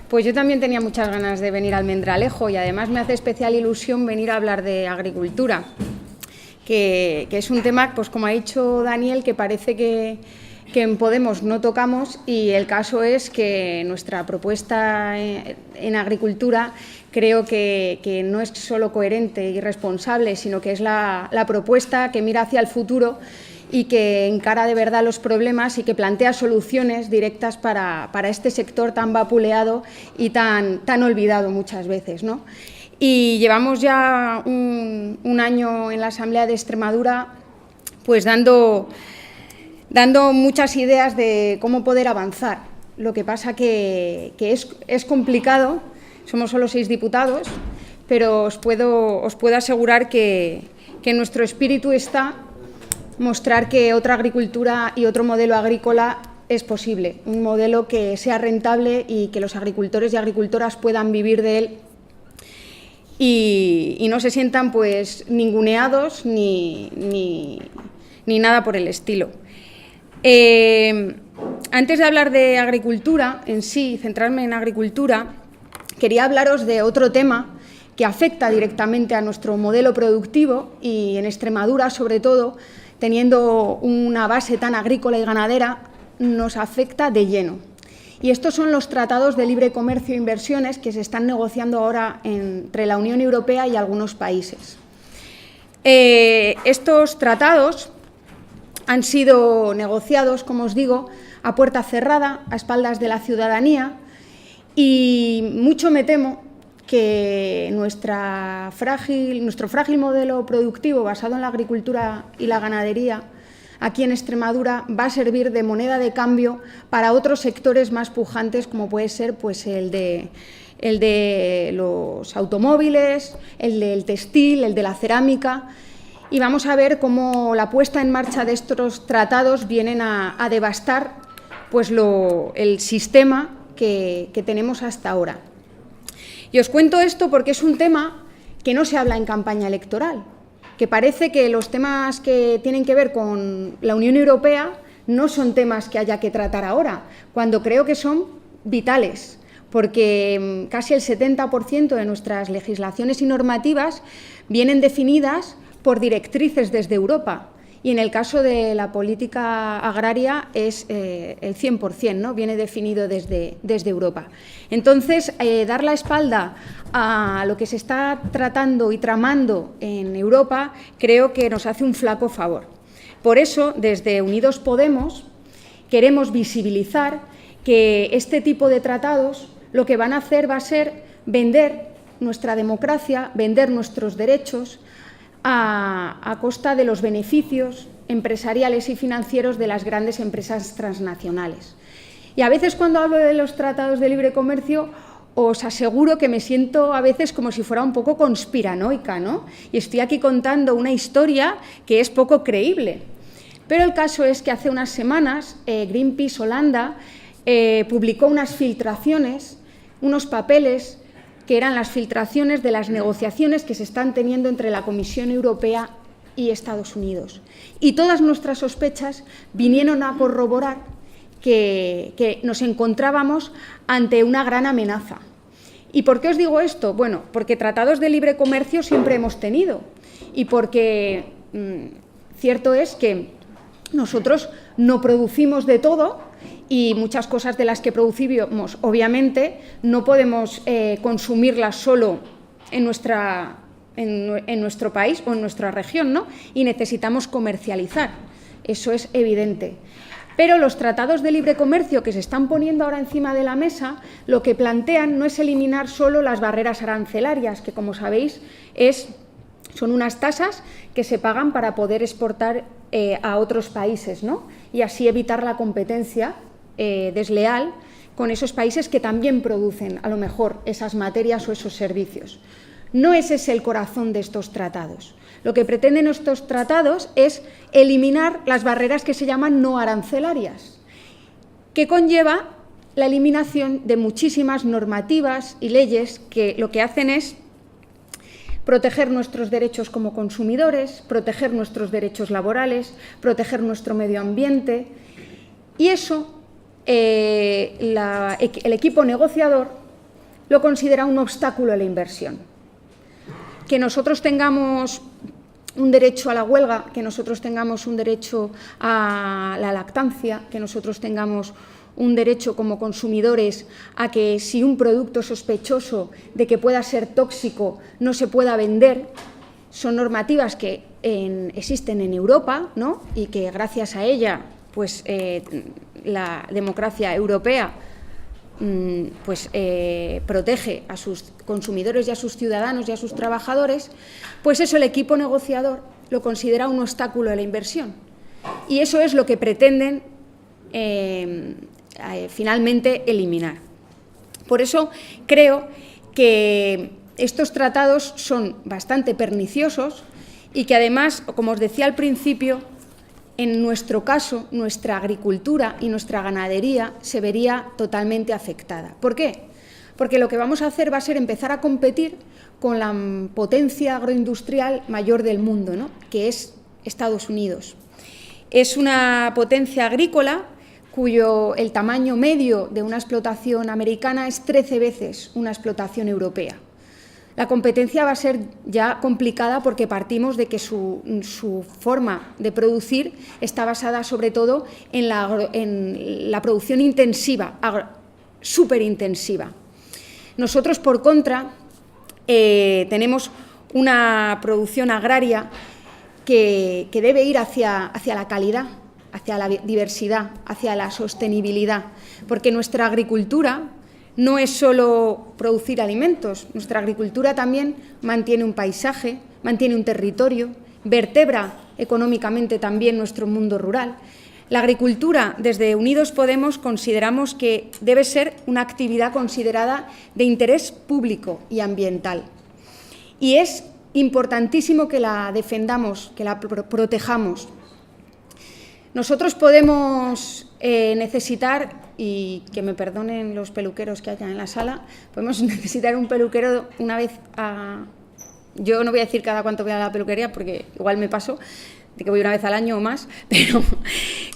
Pues yo también tenía muchas ganas de venir al Almendralejo y además me hace especial ilusión venir a hablar de agricultura, que es un tema, pues como ha dicho Daniel, que parece que en Podemos no tocamos, y el caso es que nuestra propuesta en agricultura creo que no es solo coherente y responsable, sino que es la propuesta que mira hacia el futuro y que encara de verdad los problemas y que plantea soluciones directas para este sector tan vapuleado y tan olvidado muchas veces, ¿no? Y llevamos ya un año en la Asamblea de Extremadura pues dando muchas ideas de cómo poder avanzar. Lo que pasa que es complicado, somos solo 6 diputados, pero os puedo asegurar que nuestro espíritu está mostrar que otra agricultura y otro modelo agrícola es posible, un modelo que sea rentable y que los agricultores y agricultoras puedan vivir de él y no se sientan pues ninguneados ni nada por el estilo. Antes de hablar de agricultura en sí, centrarme en agricultura, quería hablaros de otro tema que afecta directamente a nuestro modelo productivo y en Extremadura, sobre todo, teniendo una base tan agrícola y ganadera, nos afecta de lleno. Y estos son los tratados de libre comercio e inversiones que se están negociando ahora entre la Unión Europea y algunos países. Estos tratados han sido negociados, como os digo, a puerta cerrada, a espaldas de la ciudadanía, y mucho me temo que nuestro frágil modelo productivo basado en la agricultura y la ganadería aquí en Extremadura va a servir de moneda de cambio para otros sectores más pujantes, como puede ser pues, el de los automóviles, el del textil, el de la cerámica. Y vamos a ver cómo la puesta en marcha de estos tratados vienen a devastar pues, el sistema que tenemos hasta ahora. Y os cuento esto porque es un tema que no se habla en campaña electoral, que parece que los temas que tienen que ver con la Unión Europea no son temas que haya que tratar ahora, cuando creo que son vitales, porque casi el 70% de nuestras legislaciones y normativas vienen definidas por directrices desde Europa. Y en el caso de la política agraria es el 100%, ¿no? Viene definido desde Europa. Entonces, dar la espalda a lo que se está tratando y tramando en Europa creo que nos hace un flaco favor. Por eso, desde Unidos Podemos, queremos visibilizar que este tipo de tratados lo que van a hacer va a ser vender nuestra democracia, vender nuestros derechos, a costa de los beneficios empresariales y financieros de las grandes empresas transnacionales. Y a veces cuando hablo de los tratados de libre comercio os aseguro que me siento a veces como si fuera un poco conspiranoica, ¿no? Y estoy aquí contando una historia que es poco creíble. Pero el caso es que hace unas semanas Greenpeace Holanda publicó unas filtraciones, unos papeles que eran las filtraciones de las negociaciones que se están teniendo entre la Comisión Europea y Estados Unidos. Y todas nuestras sospechas vinieron a corroborar que nos encontrábamos ante una gran amenaza. ¿Y por qué os digo esto? Bueno, porque tratados de libre comercio siempre hemos tenido y porque cierto es que nosotros no producimos de todo y muchas cosas de las que producimos, obviamente, no podemos consumirlas solo en nuestro país o en nuestra región, ¿no? Y necesitamos comercializar, eso es evidente. Pero los tratados de libre comercio que se están poniendo ahora encima de la mesa, lo que plantean no es eliminar solo las barreras arancelarias, que como sabéis son unas tasas que se pagan para poder exportar a otros países, ¿no? Y así evitar la competencia desleal con esos países que también producen a lo mejor esas materias o esos servicios. No es ese el corazón de estos tratados. Lo que pretenden estos tratados es eliminar las barreras que se llaman no arancelarias, que conlleva la eliminación de muchísimas normativas y leyes que lo que hacen es proteger nuestros derechos como consumidores, proteger nuestros derechos laborales, proteger nuestro medio ambiente. Y eso, el equipo negociador lo considera un obstáculo a la inversión. Que nosotros tengamos un derecho a la huelga, que nosotros tengamos un derecho a la lactancia, que nosotros tengamos un derecho como consumidores a que si un producto sospechoso de que pueda ser tóxico no se pueda vender, son normativas que existen en Europa, ¿no? Y que gracias a ella pues, la democracia europea protege a sus consumidores y a sus ciudadanos y a sus trabajadores, pues eso el equipo negociador lo considera un obstáculo a la inversión. Y eso es lo que pretenden finalmente eliminar. Por eso creo que estos tratados son bastante perniciosos y que además, como os decía al principio, en nuestro caso, nuestra agricultura y nuestra ganadería se vería totalmente afectada. ¿Por qué? Porque lo que vamos a hacer va a ser empezar a competir con la potencia agroindustrial mayor del mundo, ¿no? Que es Estados Unidos. Es una potencia agrícola cuyo el tamaño medio de una explotación americana es 13 veces una explotación europea. La competencia va a ser ya complicada porque partimos de que su forma de producir está basada sobre todo en la producción intensiva, superintensiva. Nosotros, por contra, tenemos una producción agraria que debe ir hacia la calidad, hacia la diversidad, hacia la sostenibilidad, porque nuestra agricultura no es solo producir alimentos, nuestra agricultura también mantiene un paisaje, mantiene un territorio, vertebra económicamente también nuestro mundo rural. La agricultura, desde Unidos Podemos, consideramos que debe ser una actividad considerada de interés público y ambiental. Y es importantísimo que la defendamos, que la protejamos. Nosotros podemos necesitar, y que me perdonen los peluqueros que haya en la sala, podemos necesitar un peluquero una vez a... Yo no voy a decir cada cuánto voy a la peluquería porque igual me paso, de que voy una vez al año o más, pero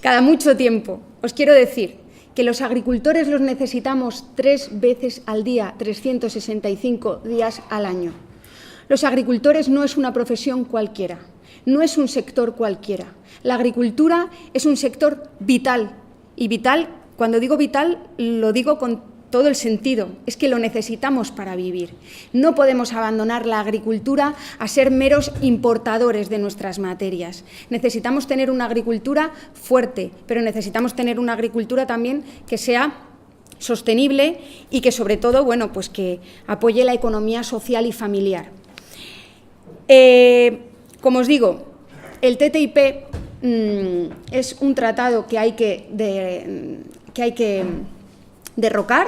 cada mucho tiempo. Os quiero decir que los agricultores los necesitamos 3 veces al día, 365 días al año. Los agricultores no es una profesión cualquiera, no es un sector cualquiera. La agricultura es un sector vital, y vital, cuando digo vital, lo digo con todo el sentido, es que lo necesitamos para vivir. No podemos abandonar la agricultura a ser meros importadores de nuestras materias. Necesitamos tener una agricultura fuerte, pero necesitamos tener una agricultura también que sea sostenible y que, sobre todo, bueno, pues que apoye la economía social y familiar. Como os digo, el TTIP es un tratado que hay que derrocar,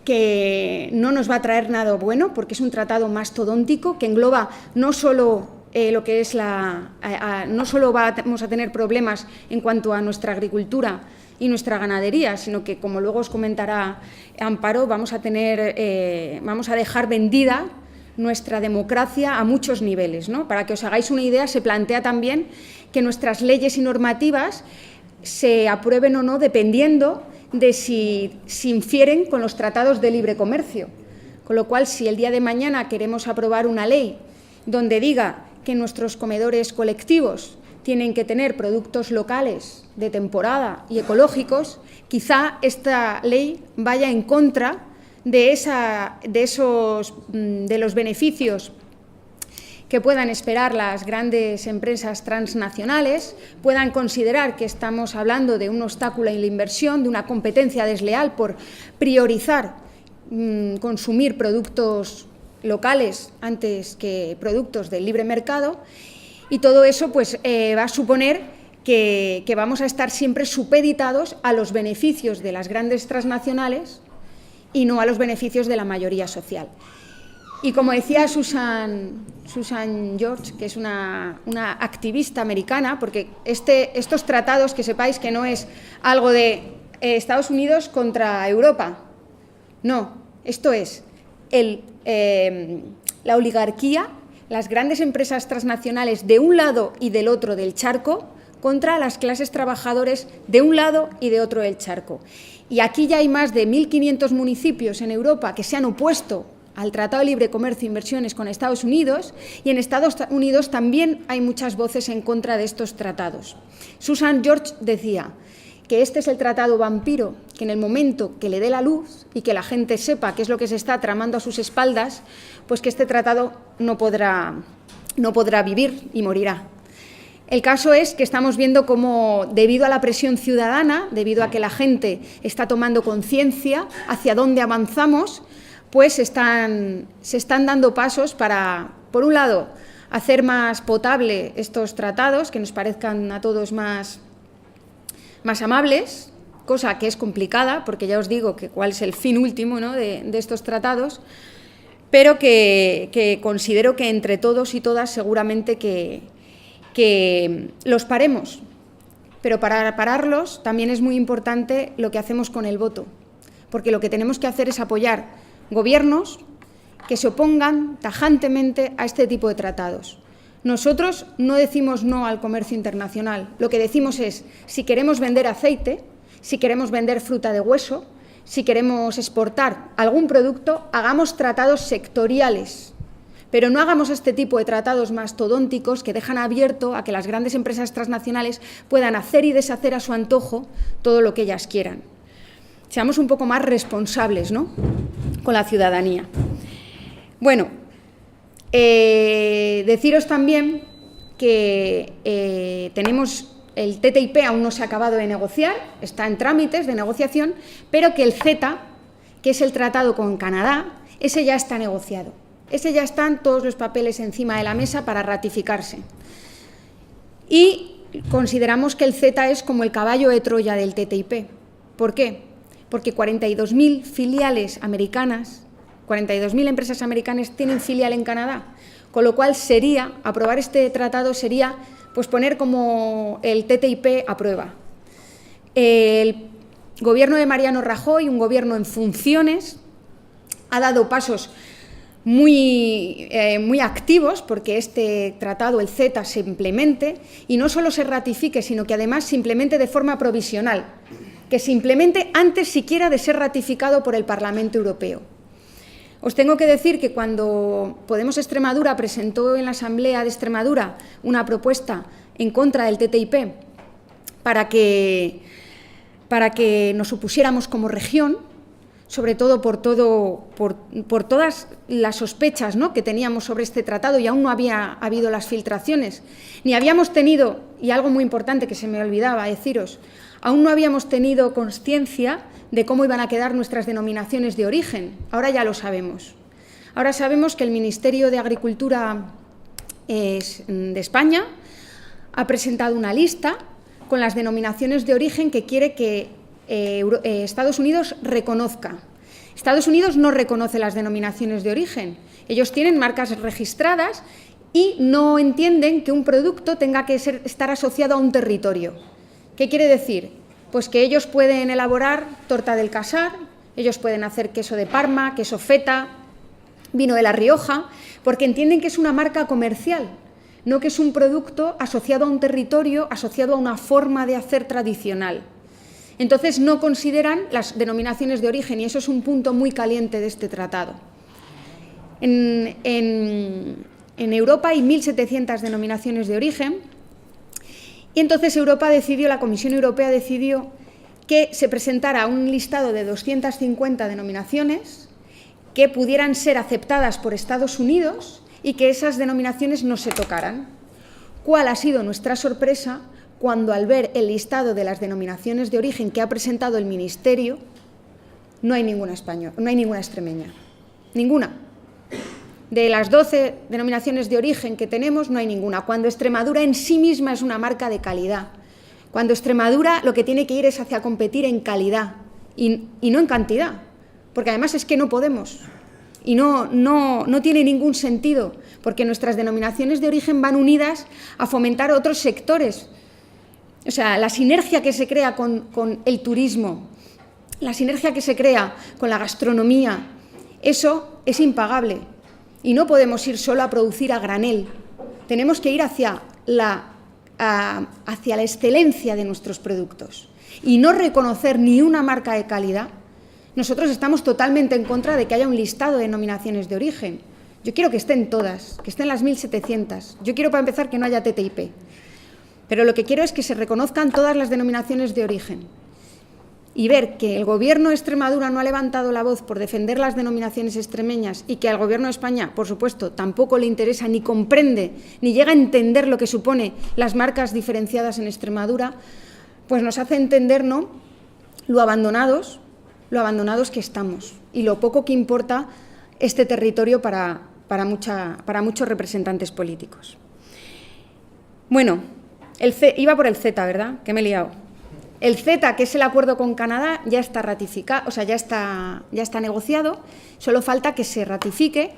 que no nos va a traer nada bueno, porque es un tratado mastodóntico que engloba no solo lo que es no solo vamos a tener problemas en cuanto a nuestra agricultura y nuestra ganadería, sino que, como luego os comentará Amparo, vamos a dejar vendida nuestra democracia a muchos niveles, ¿no? Para que os hagáis una idea, se plantea también que nuestras leyes y normativas se aprueben o no dependiendo de si infieren con los tratados de libre comercio. Con lo cual, si el día de mañana queremos aprobar una ley donde diga que nuestros comedores colectivos tienen que tener productos locales de temporada y ecológicos, quizá esta ley vaya en contra de los beneficios que puedan esperar las grandes empresas transnacionales, puedan considerar que estamos hablando de un obstáculo en la inversión, de una competencia desleal por priorizar consumir productos locales antes que productos del libre mercado, y todo eso pues, va a suponer que vamos a estar siempre supeditados a los beneficios de las grandes transnacionales y no a los beneficios de la mayoría social. Y como decía Susan George, que es una activista americana, porque estos tratados, que sepáis que no es algo de Estados Unidos contra Europa, no, esto es la oligarquía, las grandes empresas transnacionales de un lado y del otro del charco, contra las clases trabajadoras de un lado y de otro del charco. y aquí ya hay más de 1.500 municipios en Europa que se han opuesto al Tratado de Libre Comercio e Inversiones con Estados Unidos, y en Estados Unidos también hay muchas voces en contra de estos tratados. Susan George decía que este es el tratado vampiro, que en el momento que le dé la luz y que la gente sepa qué es lo que se está tramando a sus espaldas, pues que este tratado no podrá vivir y morirá. El caso es que estamos viendo cómo, debido a la presión ciudadana, debido a que la gente está tomando conciencia hacia dónde avanzamos, pues se están dando pasos para, por un lado, hacer más potable estos tratados, que nos parezcan a todos más amables, cosa que es complicada, porque ya os digo que cuál es el fin último, ¿no?, de estos tratados, pero que considero que entre todos y todas seguramente que los paremos. Pero para pararlos también es muy importante lo que hacemos con el voto, porque lo que tenemos que hacer es apoyar gobiernos que se opongan tajantemente a este tipo de tratados. Nosotros no decimos no al comercio internacional, lo que decimos es, si queremos vender aceite, si queremos vender fruta de hueso, si queremos exportar algún producto, hagamos tratados sectoriales, pero no hagamos este tipo de tratados mastodónticos que dejan abierto a que las grandes empresas transnacionales puedan hacer y deshacer a su antojo todo lo que ellas quieran. Seamos un poco más responsables, ¿no?, con la ciudadanía. Bueno, deciros también que tenemos el TTIP, aún no se ha acabado de negociar, está en trámites de negociación, pero que el CETA, que es el tratado con Canadá, ese ya está negociado. Ese ya están todos los papeles encima de la mesa para ratificarse. Y consideramos que el CETA es como el caballo de Troya del TTIP. ¿Por qué? Porque 42.000 filiales americanas, 42.000 empresas americanas tienen filial en Canadá, con lo cual aprobar este tratado sería pues poner como el TTIP a prueba. El gobierno de Mariano Rajoy, un gobierno en funciones, ha dado pasos muy activos porque este tratado, el CETA, se implemente, y no solo se ratifique, sino que además se implemente de forma provisional, que se implemente antes siquiera de ser ratificado por el Parlamento Europeo. Os tengo que decir que cuando Podemos Extremadura presentó en la Asamblea de Extremadura una propuesta en contra del TTIP para que nos opusiéramos como región, sobre todo por todas las sospechas, ¿no?, que teníamos sobre este tratado, y aún no había habido las filtraciones, ni habíamos tenido, y algo muy importante que se me olvidaba deciros, aún no habíamos tenido consciencia de cómo iban a quedar nuestras denominaciones de origen. Ahora ya lo sabemos. Ahora sabemos que el Ministerio de Agricultura de España ha presentado una lista con las denominaciones de origen que quiere que Estados Unidos reconozca. Estados Unidos no reconoce las denominaciones de origen. Ellos tienen marcas registradas y no entienden que un producto tenga que estar asociado a un territorio. ¿Qué quiere decir? Pues que ellos pueden elaborar torta del Casar, ellos pueden hacer queso de Parma, queso feta, vino de La Rioja, porque entienden que es una marca comercial, no que es un producto asociado a un territorio, asociado a una forma de hacer tradicional. Entonces no consideran las denominaciones de origen, y eso es un punto muy caliente de este tratado. En Europa hay 1.700 denominaciones de origen, y entonces la Comisión Europea decidió que se presentara un listado de 250 denominaciones que pudieran ser aceptadas por Estados Unidos y que esas denominaciones no se tocaran. ¿Cuál ha sido nuestra sorpresa cuando, al ver el listado de las denominaciones de origen que ha presentado el Ministerio, no hay ninguna extremeña? Ninguna. De las 12 denominaciones de origen que tenemos, no hay ninguna, cuando Extremadura en sí misma es una marca de calidad, cuando Extremadura lo que tiene que ir es hacia competir en calidad y no en cantidad, porque además es que no podemos y no tiene ningún sentido, porque nuestras denominaciones de origen van unidas a fomentar otros sectores. O sea, la sinergia que se crea con el turismo, la sinergia que se crea con la gastronomía, eso es impagable. Y no podemos ir solo a producir a granel, tenemos que ir hacia la excelencia de nuestros productos. y no reconocer ni una marca de calidad, nosotros estamos totalmente en contra de que haya un listado de denominaciones de origen. Yo quiero que estén todas, que estén las 1.700. Yo quiero, para empezar, que no haya TTIP. Pero lo que quiero es que se reconozcan todas las denominaciones de origen. Y ver que el Gobierno de Extremadura no ha levantado la voz por defender las denominaciones extremeñas y que al Gobierno de España, por supuesto, tampoco le interesa ni comprende ni llega a entender lo que supone las marcas diferenciadas en Extremadura, pues nos hace entender, ¿no?, lo abandonados que estamos y lo poco que importa este territorio para muchos representantes políticos. Bueno, iba por el CETA, ¿verdad? Que me he liado. El CETA, que es el acuerdo con Canadá, ya está ratificado, o sea, ya está negociado, solo falta que se ratifique.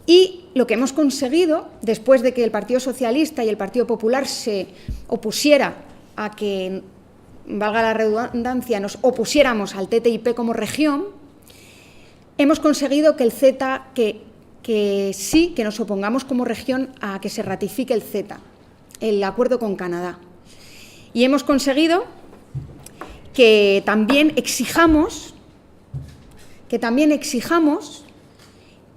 Y lo que hemos conseguido, después de que el Partido Socialista y el Partido Popular se opusiera a que, valga la redundancia, nos opusiéramos al TTIP como región, hemos conseguido que el CETA, que nos opongamos como región a que se ratifique el CETA, el acuerdo con Canadá. Y hemos conseguido que también exijamos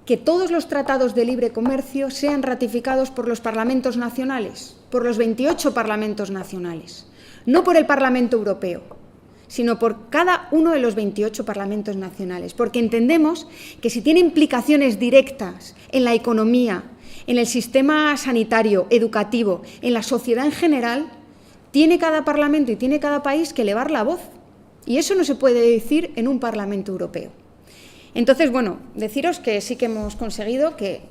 que todos los tratados de libre comercio sean ratificados por los parlamentos nacionales, por los 28 parlamentos nacionales, no por el Parlamento Europeo, sino por cada uno de los 28 parlamentos nacionales, porque entendemos que si tiene implicaciones directas en la economía, en el sistema sanitario, educativo, en la sociedad en general, tiene cada parlamento y tiene cada país que elevar la voz. Y eso no se puede decir en un Parlamento Europeo. Entonces, bueno, deciros que sí que hemos conseguido que,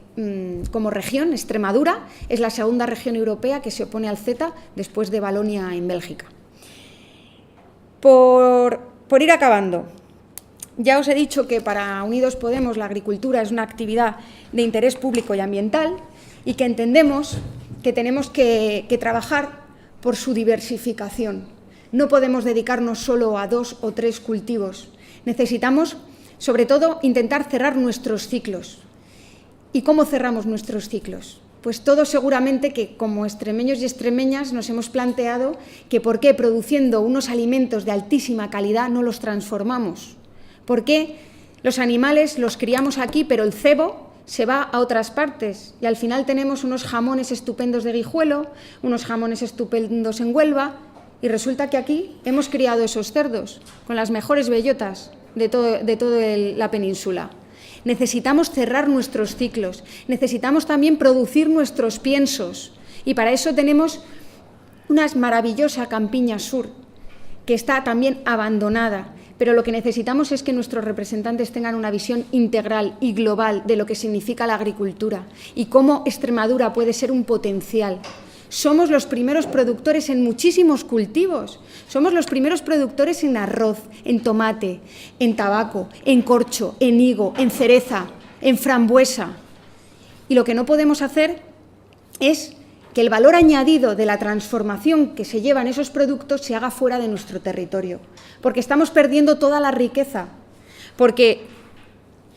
como región, Extremadura es la segunda región europea que se opone al CETA después de Valonia en Bélgica. Por ir acabando, ya os he dicho que para Unidos Podemos la agricultura es una actividad de interés público y ambiental y que entendemos que tenemos que trabajar por su diversificación. No podemos dedicarnos solo a 2 o 3 cultivos. Necesitamos, sobre todo, intentar cerrar nuestros ciclos. ¿Y cómo cerramos nuestros ciclos? Pues todos seguramente que como extremeños y extremeñas nos hemos planteado que por qué produciendo unos alimentos de altísima calidad no los transformamos. ¿Por qué los animales los criamos aquí pero el cebo se va a otras partes y al final tenemos unos jamones estupendos de Guijuelo, unos jamones estupendos en Huelva y resulta que aquí hemos criado esos cerdos con las mejores bellotas de toda la península? Necesitamos cerrar nuestros ciclos, necesitamos también producir nuestros piensos y para eso tenemos una maravillosa Campiña Sur que está también abandonada, pero lo que necesitamos es que nuestros representantes tengan una visión integral y global de lo que significa la agricultura y cómo Extremadura puede ser un potencial. Somos los primeros productores en muchísimos cultivos, somos los primeros productores en arroz, en tomate, en tabaco, en corcho, en higo, en cereza, en frambuesa. Y lo que no podemos hacer es que el valor añadido de la transformación que se lleva en esos productos se haga fuera de nuestro territorio, porque estamos perdiendo toda la riqueza, porque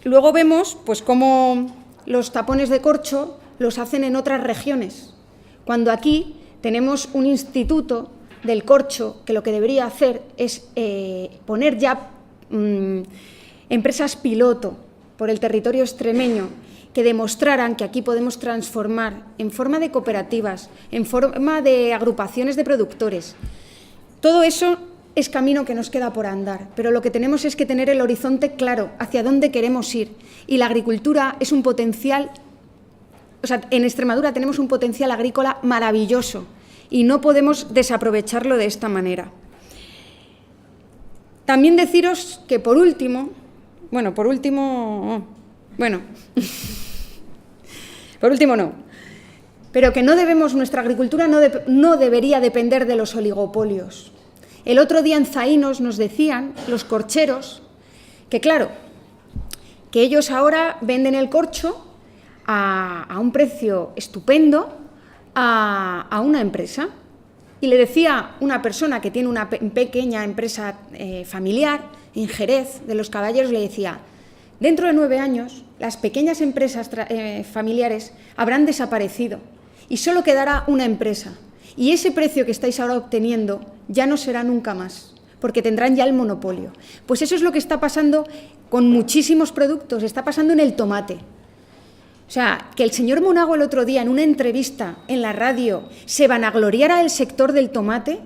luego vemos pues cómo los tapones de corcho los hacen en otras regiones, cuando aquí tenemos un instituto del corcho que lo que debería hacer es poner ya empresas piloto por el territorio extremeño que demostraran que aquí podemos transformar en forma de cooperativas, en forma de agrupaciones de productores. Todo eso es camino que nos queda por andar, pero lo que tenemos es que tener el horizonte claro hacia dónde queremos ir y la agricultura es un potencial. O sea, en Extremadura tenemos un potencial agrícola maravilloso y no podemos desaprovecharlo de esta manera. También deciros que por último, pero que no debemos, nuestra agricultura no debería depender de los oligopolios. El otro día en Zaínos nos decían los corcheros que claro, que ellos ahora venden el corcho a un precio estupendo a una empresa. Y le decía una persona que tiene una pequeña empresa familiar en Jerez de los Caballeros, le decía, dentro de 9 años las pequeñas empresas familiares habrán desaparecido y solo quedará una empresa. Y ese precio que estáis ahora obteniendo ya no será nunca más, porque tendrán ya el monopolio. Pues eso es lo que está pasando con muchísimos productos, está pasando en el tomate. O sea, que el señor Monago el otro día en una entrevista en la radio se vanagloriara del sector del tomate,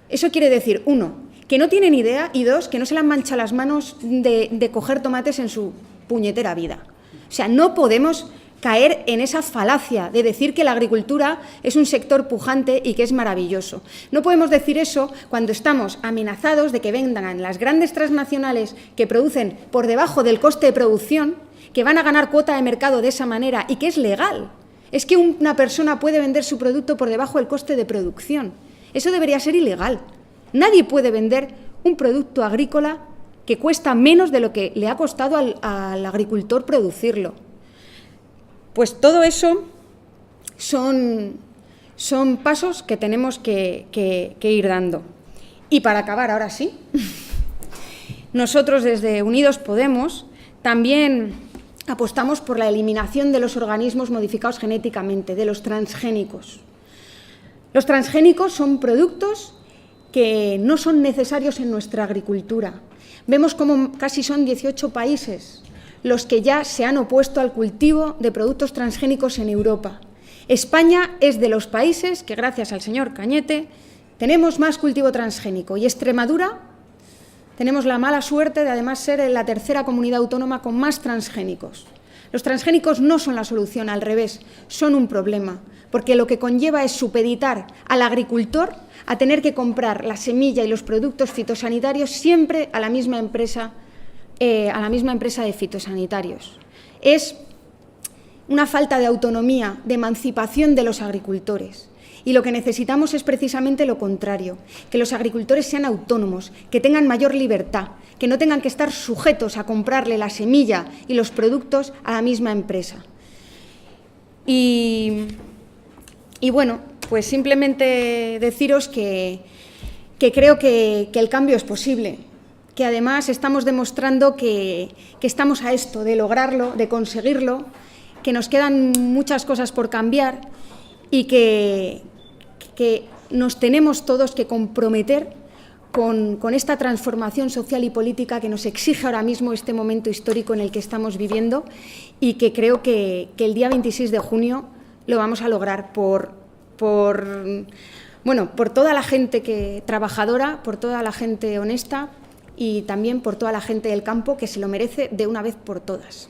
eso quiere decir, uno, que no tienen idea, y dos, que no se le han manchado las manos de coger tomates en su puñetera vida. O sea, no podemos caer en esa falacia de decir que la agricultura es un sector pujante y que es maravilloso. No podemos decir eso cuando estamos amenazados de que vengan las grandes transnacionales que producen por debajo del coste de producción, que van a ganar cuota de mercado de esa manera y que es legal. Es que una persona puede vender su producto por debajo del coste de producción. Eso debería ser ilegal. Nadie puede vender un producto agrícola que cuesta menos de lo que le ha costado al agricultor producirlo. Pues todo eso son pasos que tenemos que ir dando. Y para acabar, ahora sí, nosotros desde Unidos Podemos también apostamos por la eliminación de los organismos modificados genéticamente, de los transgénicos. Los transgénicos son productos que no son necesarios en nuestra agricultura. Vemos como casi son 18 países los que ya se han opuesto al cultivo de productos transgénicos en Europa. España es de los países que, gracias al señor Cañete, tenemos más cultivo transgénico, y Extremadura tenemos la mala suerte de además ser la tercera comunidad autónoma con más transgénicos. Los transgénicos no son la solución, al revés, son un problema, porque lo que conlleva es supeditar al agricultor a tener que comprar la semilla y los productos fitosanitarios siempre a la misma empresa de fitosanitarios. Es una falta de autonomía, de emancipación de los agricultores. Y lo que necesitamos es precisamente lo contrario, que los agricultores sean autónomos, que tengan mayor libertad, que no tengan que estar sujetos a comprarle la semilla y los productos a la misma empresa. Y bueno, pues simplemente deciros que creo que el cambio es posible, que además estamos demostrando que estamos a esto, de lograrlo, de conseguirlo, que nos quedan muchas cosas por cambiar y que nos tenemos todos que comprometer con esta transformación social y política que nos exige ahora mismo este momento histórico en el que estamos viviendo, y que creo que el día 26 de junio lo vamos a lograr por toda la gente trabajadora, por toda la gente honesta y también por toda la gente del campo que se lo merece de una vez por todas.